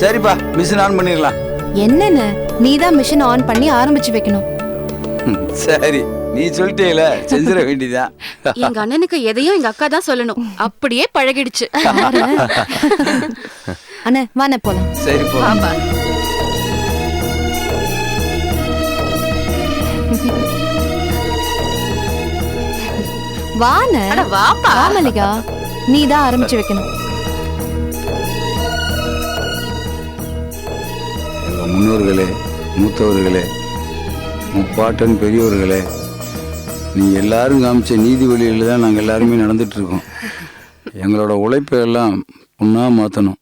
சரிப்பா, machine on பண்ணிடலாம். என்னன்னு நீதான் மிஷின் ஆன் பண்ணி ஆரம்பிச்சு வைக்கணும். சரி, நீ சொல்லிட்டேல, செஞ்சிட வேண்டியதான். எங்க அண்ணனுக்கு எதையும் எங்க அக்கா தான் சொல்லணும். அப்படியே பழகிடுச்சு. அண்ணே வாண்ணே போலாம். சரி போ. பாப்பா. வாண்ணே. அட வாப்பா. வா மல்லிகா, நீதான் ஆரம்பிச்சு வைக்கணும். எங்க முன்னோர்களே, மூத்தவர்களே, முப்பாட்டன் பெரியவர்களே, நீ எல்லாரும் காமிச்ச நீதி வழியில் தான் நாங்கள் எல்லாருமே நடந்துட்டு இருக்கோம். எங்களோட உழைப்பை எல்லாம் ஒன்றா மாற்றணும்.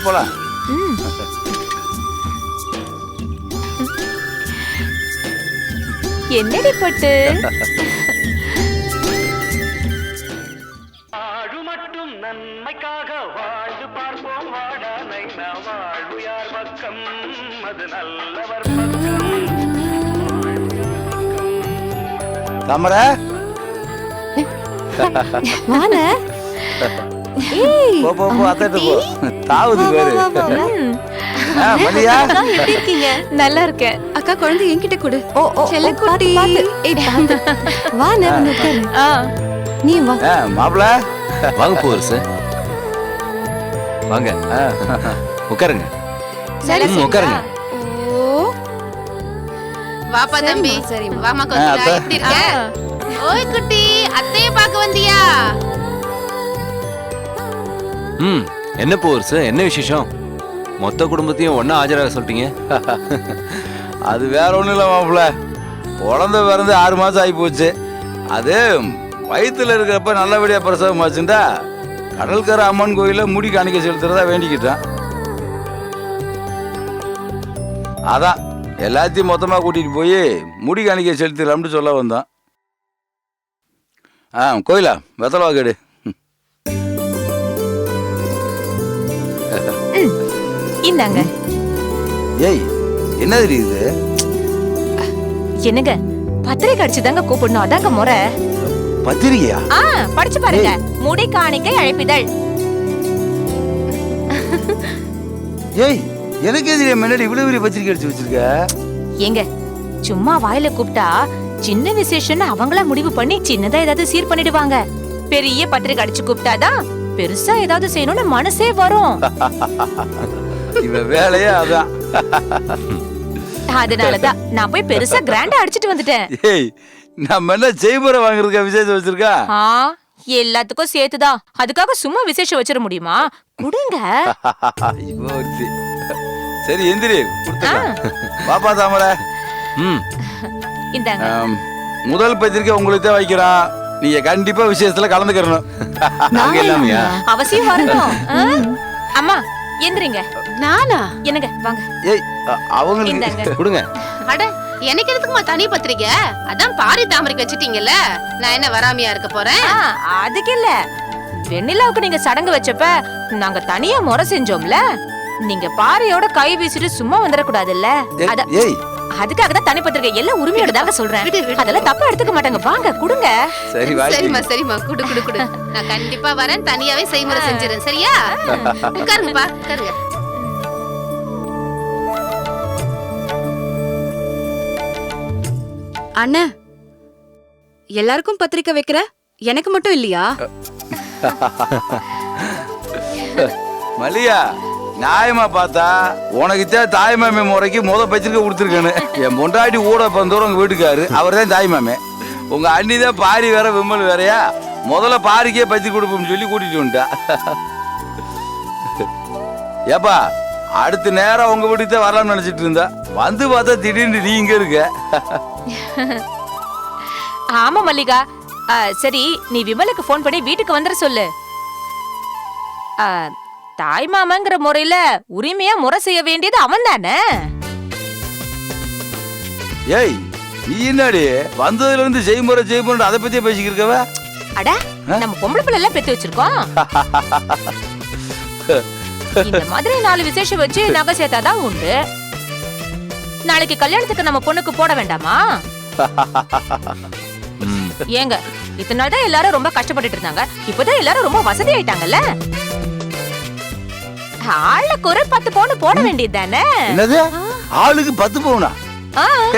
போலாம். என்னடி பட்டு தாமர வான போ போ போ அத்தட்டு போ தாவுது பேரு மல்லியா எப்படி இருக்கீங்க? நல்லா இருக்கேன். அக்கா குழந்தை என்கிட்ட கொடு. ஓ ஓ செல்லக்குட்டி. வான உட்காரு. நீ வா. மாப்பிள வாங்க போறீஸ். வாங்க உட்காருங்க. சரி உட்காருங்க. ஓ வாப்பா தம்பி. சரி வாமா கொஞ்சம் எப்படி இருக்க? ஓய் குட்டி அத்தைய பார்க்க வந்தியா? என்ன போறீஸ்? என்ன விசேஷம்? மொத்த குடும்பத்தையும் ஒண்ணா ஆஜராக சொல்லிட்டீங்க. அது வேற ஒண்ணும் இல்ல மாப்பிள, குழந்தை பிறந்து 6 மாசம் ஆகி போச்சு. அது வயிற்றுல இருக்கிறப்ப நல்லபடியா பிரசவம் ஆச்சுண்டா கடற்கரை அம்மன் கோயில முடி காணிக்க செலுத்துறதா வேண்டிக்கிட்டான். அதான் எல்லாத்தையும் மொத்தமா கூட்டிட்டு போய் முடி காணிக்க செலுத்திடலாம்னு சொல்ல வந்தான். கோயிலா வெத்தலை வாக்கெடு. இந்தாங்க. ஏய் என்ன தெரியுது? என்னங்க பத்திரிக்கை அடிச்சுதாங்க கூப்பிடணும், அதாங்க முறை. பத்திரிகையா? படிச்சு பாருங்க. முடி காணிக்கை அழைப்பிதழ். ஏய் எனக்கு எதிரே முன்னாடி இவ்வளவு பெரிய பத்திரிக்கை அடிச்சு வச்சிருக்க? ஏங்க சும்மா வாயில கூப்பிட்டா சின்ன விசேஷம்னு அவங்களா முடிவு பண்ணி சின்னதா ஏதாவது சீர் பண்ணிடுவாங்க. பெரிய பத்திரிக்கை அடிச்சு கூப்பிட்டாதான் பெருசா ஏதாவது செய்யணும்னு மனசே வரும். இவ வேலையே அதான். அதனாலதான் நான் போய் பெருசா கிராண்டா அடிச்சிட்டு வந்துட்டேன். ஏய் நம்ம என்ன செய்முறை வாங்குறதுக்கா விசேஷம் வச்சிருக்கா? எல்லாத்துக்கும் சேர்த்துதான். அதுக்காக சும்மா விசேஷம் வச்சிட முடியுமா? குடுங்க. சரி எந்திரி பாப்பா தாமர. இந்தாங்க. முதல் பத்திரிக்கை உங்களுக்கு தான் வைக்கிறோம். நீங்க கண்டிப்பா விசேஷத்துல கலந்துக்கிறணும். அவசியம் வரணும். அம்மா எந்திரிங்க. நானா? என்னங்க வாங்க. ஏய் அவங்களுக்கு கொடுங்க. அட எனக்கு எதுக்குமா தனி பத்திரிக்கை? அதான் பாரி தாமரைக்கு வச்சிட்டீங்கல்ல, நான் என்ன வராமையா இருக்க போறேன்? அதுக்கு இல்ல, வெண்ணிலாவுக்கு நீங்க சடங்கு வச்சப்ப நாங்க தனியா முறை செஞ்சோம்ல, நீங்க பாரியோட கை வீசிட்டு சும்மா வந்துடக்கூடாதுல்ல, அதுக்காக தான் தனி பத்திரிக்கை. எல்லாம் உரிமையோட தாங்க சொல்றேன். அதெல்லாம் தப்பா எடுத்துக்க மாட்டாங்க. வாங்க குடுங்க. சரிம்மா சரிம்மா குடு குடு குடு. நான் கண்டிப்பா வரேன், தனியாவே செய்முறை செஞ்சிரேன். சரியா? உட்காருங்கப்பா உட்காருங்க. அண்ணா எல்லாருக்கும் பத்திரிக்கை வைக்கிற, எனக்கு மட்டும் இல்லையா? மல்லியா நியாயமா பார்த்தா உனக்கு தாய்மாமே முறைக்கு பத்திரிக்கை கொடுத்துருக்கேன்னு. என் பொண்டாட்டி ஊட பந்தோரம் உங்க வீட்டுக்காரு, அவர் தான் தாய்மாமே. உங்க அண்ணி தான் பாரி வேற விமல் வேறையா, முதல்ல பாரிக்கே பத்திரிக்கை கொடுப்போம்னு சொல்லி கூட்டிட்டு வந்துட்டா. ஏப்பா அடுத்த நேரம் உங்க வீட்டுக்கு தான் வரலாம்னு நினைச்சிட்டு இருந்தா, வந்து பார்த்தா திடீர்னு நீ இங்க இருக்க. ஆமா மல்லிகா. சரி நீ விமலுக்கு போன் பண்ணி வீட்டுக்கு வந்துட சொல்லு. தாய் மாமாங்கிற முறையில உரிமையா முறை செய்ய வேண்டியது அவன் தானே. ஏய் நீ என்னடி வந்ததுல இருந்து செய்முறை செய்முறை அதை பத்தியே பேசிக்கிட்டு இருக்கவ? அட நம்ம பொம்பளை பிள்ளை எல்லாம் பெத்து வச்சிருக்கோம். இந்த மாதிரி 4 விசேஷம் வச்சு நகை சேர்த்தாதான் உண்டு. நாளைக்கு கல்யாணத்துக்கு நம்ம பொண்ணுக்கு போட வேண்டாமா? ஏங்க இத்தனை நாள் தான் எல்லாரும் ரொம்ப கஷ்டப்பட்டுட்டு இருந்தாங்க, இப்பதான் எல்லாரும் ரொம்ப வசதி ஆயிட்டாங்கல்ல. ஆளுக்கு ஒரு 10 பவுன் போட வேண்டியது தானே. என்னது ஆளுக்கு 10 பவுனா?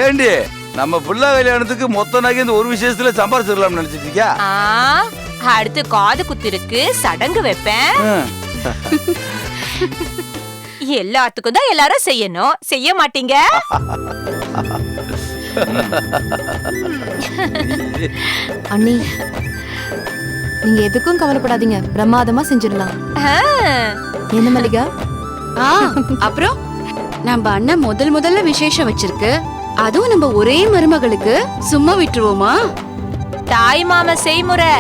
ஏண்டி நம்ம புள்ள கல்யாணத்துக்கு மொத்த நகை இந்த ஒரு விசேஷத்துல சம்பாதிச்சிடலாம்னு நினைச்சிட்டு இருக்கியா? அடுத்து காது குத்திருக்கு, சடங்கு வைப்பேன். எல்லாத்துக்கும் தான் எல்லாரும் செய்யணும், செய்ய மாட்டீங்க. அண்ணி நீங்க எதுக்கும் கவலைப்படாதீங்க, பிரமாதமா செஞ்சிடலாம். என்ன மல்லிகா? அப்புறம் நம்ம அண்ணன் முதல்ல விசேஷம் வச்சிருக்கு, அதுவும் நம்ம ஒரே மருமகளுக்கு சும்மா விட்டுருவோமா? தாய் மாமா செய்முறை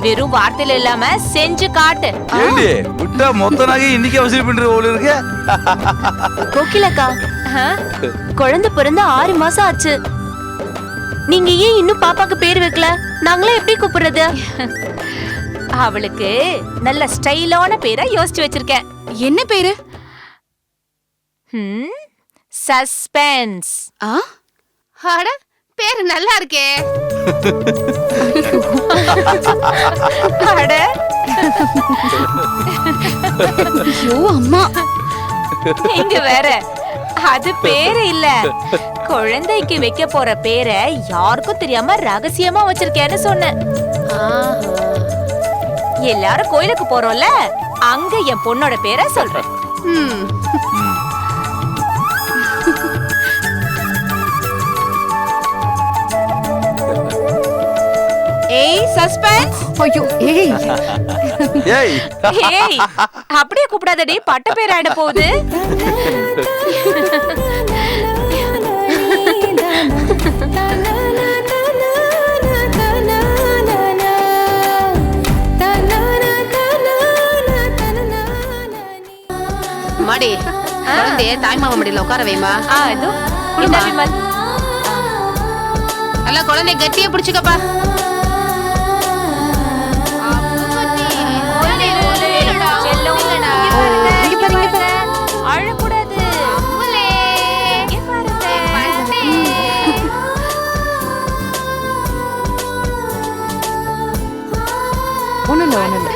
வெறும் வார்த்தையில இல்லாம செஞ்சு காட்டு. ஏண்டி விட்டா மொத்த நகை இன்னைக்கு வசூல் பண்றது போல இருக்கு. கோகிலக்கா, குழந்தை பிறந்த 6 மாசம் ஆச்சு. நீங்க ஏன் இன்னும் பாப்பாக்கு பேர் வைக்கல? நாங்களே எப்படி கூப்பிடுறது? அவளுக்கு நல்ல ஸ்டைலான பேரை யோசிச்சு வச்சிருக்கேன். என்ன பேரு? சஸ்பென்ஸ். அட பேரு நல்லா இருக்கே. அட ஐயோ அம்மா. நீங்க வேற, அது பேரு இல்ல, குழந்தைக்கு வைக்க போற பேரை யாருக்கும் தெரியாம ரகசியமா வச்சிருக்கேன்னு சொன்னேன். எல்லாரும் கோயிலுக்கு போறோம்ல, அங்க என் பொண்ணோட பேரை சொல்றேன். ஏய் சஸ்பென்ஸ். ஐயோ ஏய். ஏய் ஏய் அப்படியே கூப்பிடாதடி, பட்ட பேர் ஆயிட போகுது. மாடி குழந்தைய தாய் மாமா மடியில உட்கார வைமா. இதோ குடும்பா விமல். நல்லா குழந்தைய கட்டியே பிடிச்சுக்கப்பா. அழக்கூடாது. ஒண்ணும் இல்ல.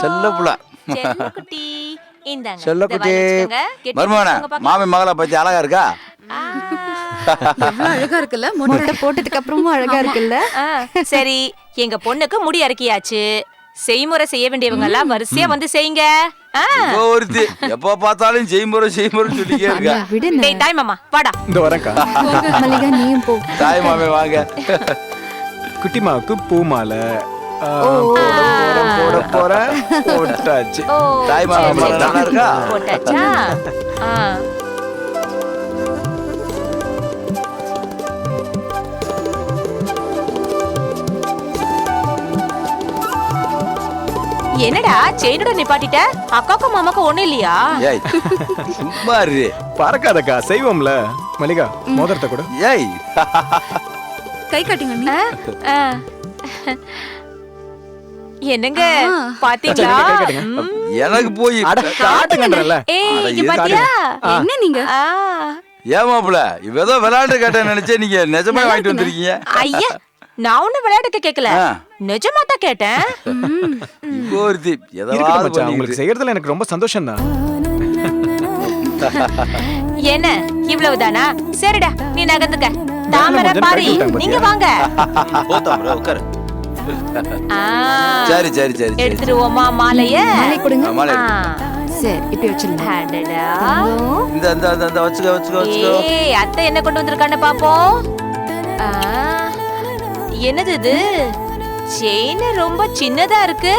செல்லப்புள்ள செல்லக்குட்டி, இந்தாங்க. செல்லக்குட்டி இதை வச்சுக்கோங்க. கெட்டி மருமகனே பிடிச்சுக்கோங்க பாக்கலாம். மாமி மகளா பத்தி அழகா இருக்கா? எவ்வளவு அழகா இருக்குல்ல. மொட்டை போட்டதுக்கு அப்புறமும் அழகா இருக்குல்ல. சரி, எங்க பொண்ணுக்கு முடி அறுக்கியாச்சு. செய்முறை செய்ய வேண்டியவங்க எல்லாம் வரிசையா வந்து செய்யுங்க. இதோ ஒருத்தி எப்ப பார்த்தாலும் செய்முறை சொல்லிட்டே இருக்கா. விடுங்க. டேய் தாய் மாமா வாடா. இந்த வரேன்க்கா. மல்லிகா நீயும் போ. தாய் மாமே வாங்க. குட்டிமாவுக்கு பூ மாலை போறேன் போட்டாச்சு. ஓ, தாய் மாமா சரி, மாலை நல்லா இருக்கா? போட்டாச்சா? என்னடா செயினோட நிப்பாட்டிட்ட? அக்காக்கும் மாமாக்கும் ஒண்ணு இல்லையா? ஏய் சும்மா இரு. பறக்காதக்கா, செய்வோம்ல. மல்லிகா மோதிரத்தை கூட. ஏய் கை காட்டுங்க. ஆ. என்னங்க பாத்தீங்களா? கை காட்டுங்க. ம். எனக்கு போய் அட காட்டுங்கன்றல. ஏய் அட, இங்க இது பாத்தியா? என்ன நீங்க? ஆ. ஏமாப்புல இவ ஏதோ விளையாட்டு கேட்டேன்னு நினைச்சே நீங்க நிஜமா வாங்கிட்டு வந்திருக்கீங்க. ஐயா நான் ஒண்ணு விளையாட்டுக்கு கேக்கல, ஆ. நிஜமா தான் கேட்டேன். இப்போ ஒருத்தி இருக்கட்டும் ஏதாவது மச்சான், உங்களுக்கு செய்யறதுல எனக்கு ரொம்ப சந்தோஷம் தான். என்ன இவ்வளவுதானா? சரிடா நீ நகர்ந்துக்க. தாமரை மச்சான் பாரி கட்டி விட்டாங்க நீங்க பாத்தியா? வாங்க. போத்தாம்ல உட்காரு. ஆ. சரி சரி சரி சரி. எடுத்துருவோமா மாலைய? மாலை கொடுங்க. மாலை ஆ. சரி இப்படி வச்சிருந்தேன். அடடா. இந்த இந்த இந்த இந்த வச்சுக்கோ. ஏய் அத்தை என்ன கொண்டு வந்திருக்கான்னு பாப்போம். ஆ. என்னது இது? செயின் ரொம்ப சின்னதா இருக்கு.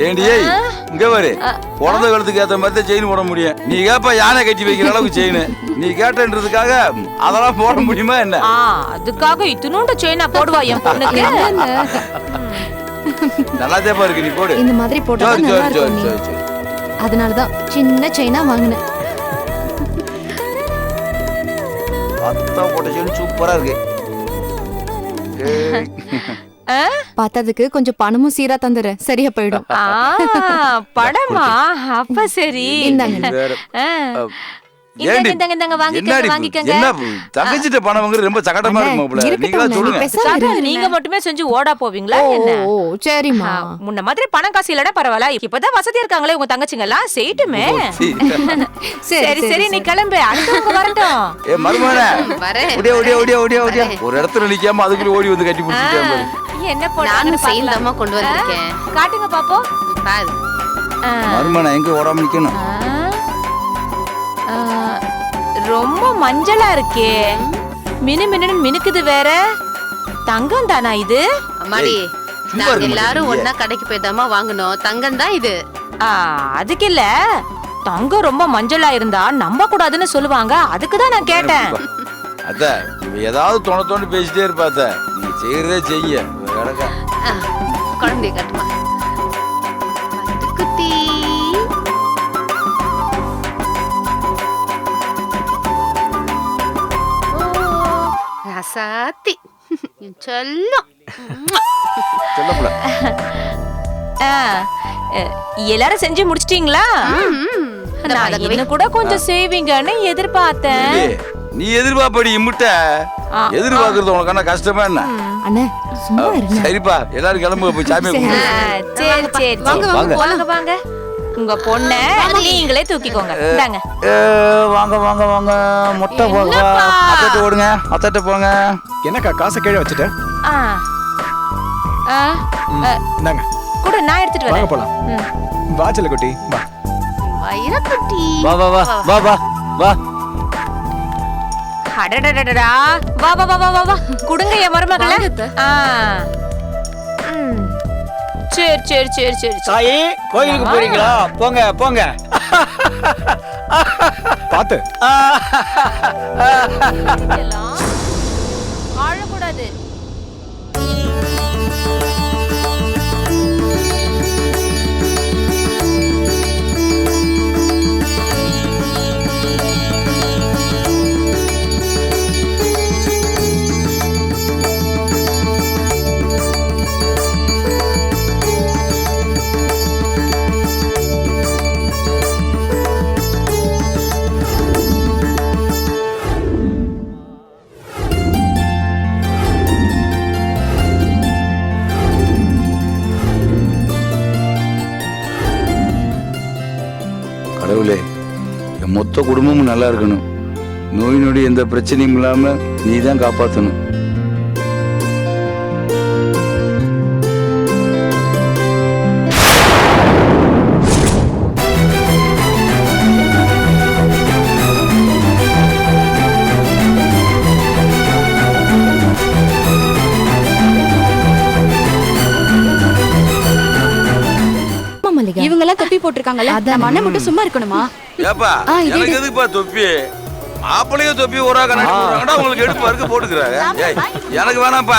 ஏண்டி ஏய் இங்க பாரு, குழந்தை கழுத்துக்கு ஏத்த மாதிரி செயின் போட முடியும். நீ கேப்ப யானை கட்டி வைக்கிற அளவுக்கு செயின் நீ கேட்டன்றதுக்காக அதெல்லாம் போட முடியுமா என்ன? அதுக்காக இத்துணூண்டு செயினா போடுவா என் பொண்ணுக்கு? நல்லா தேப்பா இருக்கு, நீ போடு. இந்த மாதிரி போட்டா சரி நல்லா சரி இருக்கும். சரி சரி சரி. அதனாலதான் சின்ன செயினா வாங்கினேன். அத்தா போட்ட செயின் சூப்பரா இருக்கு. ஏய். பார்த்ததுக்கு கொஞ்சம் பணமும் சீரா தந்துறேன், சரியா போயிடும். படமா? அப்ப சரி. இந்தாங்க. நீ வேற. ஆ. ஏண்டி இந்தாங்க வாங்கிக்கங்க என்னடி வாங்கிக்கங்க என்ன தங்கச்சிட்ட பணம் வாங்குறது ரொம்ப சங்கடமா இருக்கு மாப்ள. நீங்களா சொல்லுங்க. சாதா நீங்க மட்டுமே செஞ்சு ஓடா போவீங்களா என்ன ஓ சரிம்மா. முன்ன மாதிரி பணம் காசு இல்லடா பரவாயில்ல இப்பதான் வசதியா இருக்காங்களே உங்க தங்கச்சிங்க எல்லாம் செய்யட்டுமே சரி சரி நீ கிளம்பு அடுத்தவங்க வரட்டும் ஏ மருமகனே வரேன். ஓடியா ஒரு இடத்துல நிக்காம அதுக்குள்ள ஓடி வந்து கட்டி பிடிச்சிட்டாங்க. என்ன நானும் போட்டாங்கன்னு சேர்ந்தாமா கொண்டு வந்திருக்கேன். காட்டுங்க பாப்போம் பாரு. மருமகனே எங்க ஓடாம நிக்கணும். ரொம்ப மஞ்சளா இருக்கே மினு மினு மினுக்குது வேற தங்கம் தானா இது அம்மாடி சும்மா நாங்க இருக்க எல்லாரும் மாட்டீங்க. ஒண்ணா கடைக்கு போய்தாமா வாங்கணும். தங்கம் தான் இது. அதுக்கு இல்ல தங்கம் ரொம்ப மஞ்சளா இருந்தா நம்ப கூடாதுன்னு சொல்லுவாங்க அதுக்குதான் நான் கேட்டேன் அத்த இவ ஏதாவது தோண பேசிட்டே இருப்பா அத்த. நீங்க செய்யறதே செய்ய கிடக்க. ஆ, குழந்தைய கட்டுமா. குட்டி ரசாத்தி சொல்லும். சொல்லப்பட ஆ, எல்லாரும் செஞ்சு முடிச்சிட்டீங்களா நான் இன்னும் கூட கொஞ்சம் செய்வீங்கன்னு எதிர்பார்த்தேன் நீ எதிர்பார்ப்படி இம்முட்ட எதிர்பார்க்கறது உனக்கு என்ன கஷ்டமா என்ன? அண்ணே சும்மா இருங்க. சரிப்பா எல்லாரும் கிளம்புங்க போய் சாமியை கும்பிடுங்க. சரி சரி வாங்க, வாங்க வாங்க, வாங்க வாங்க உங்க பொண்ண நீங்களே தூக்கிக்கோங்க இந்தாங்க வாங்க முட்டை போங்க அத்தட்ட ஓடுங்க அத்தட்ட போங்க. என்னக்கா காசை கீழே வச்சுட்டேன். ஆ. ஆ, இந்தாங்க கூட நான் எடுத்துட்டு வாங்க வரேன் போலாம். ம். வா செல்லக்குட்டி வா. வைரக்குட்டி வா வா வா வா வா வா அடடடடடா. வா வா வா வா வா வா குடுங்க என் மருமகள வாங்க அத்தை. சரி சரி சரி சரி சரி. சாயி கோயிலுக்கு போறீங்களா? போங்க போங்க. பாத்து இதெல்லாம் ஆழக்கூடாது. கடவுளே என் மொத்த குடும்பமும் நல்லா இருக்கணும். நோய் நொடி எந்த பிரச்சனையும் இல்லாம நீ தான் காப்பாற்றணும். இவங்க எல்லாம் தொப்பி போட்டிருக்காங்கல்ல நம்ம அண்ணன் மட்டும் சும்மா இருக்கணுமா? ஏப்பா எனக்கு எதுக்குப்பா தொப்பி? மாப்பிள்ளையும் தொப்பி ஒரு கண்ணாடி போடுறாங்கடா உங்களுக்கு எடுத்து வறுக்க போட்டுக்கிறாங்க. ஏய், எனக்கு வேணாம்ப்பா.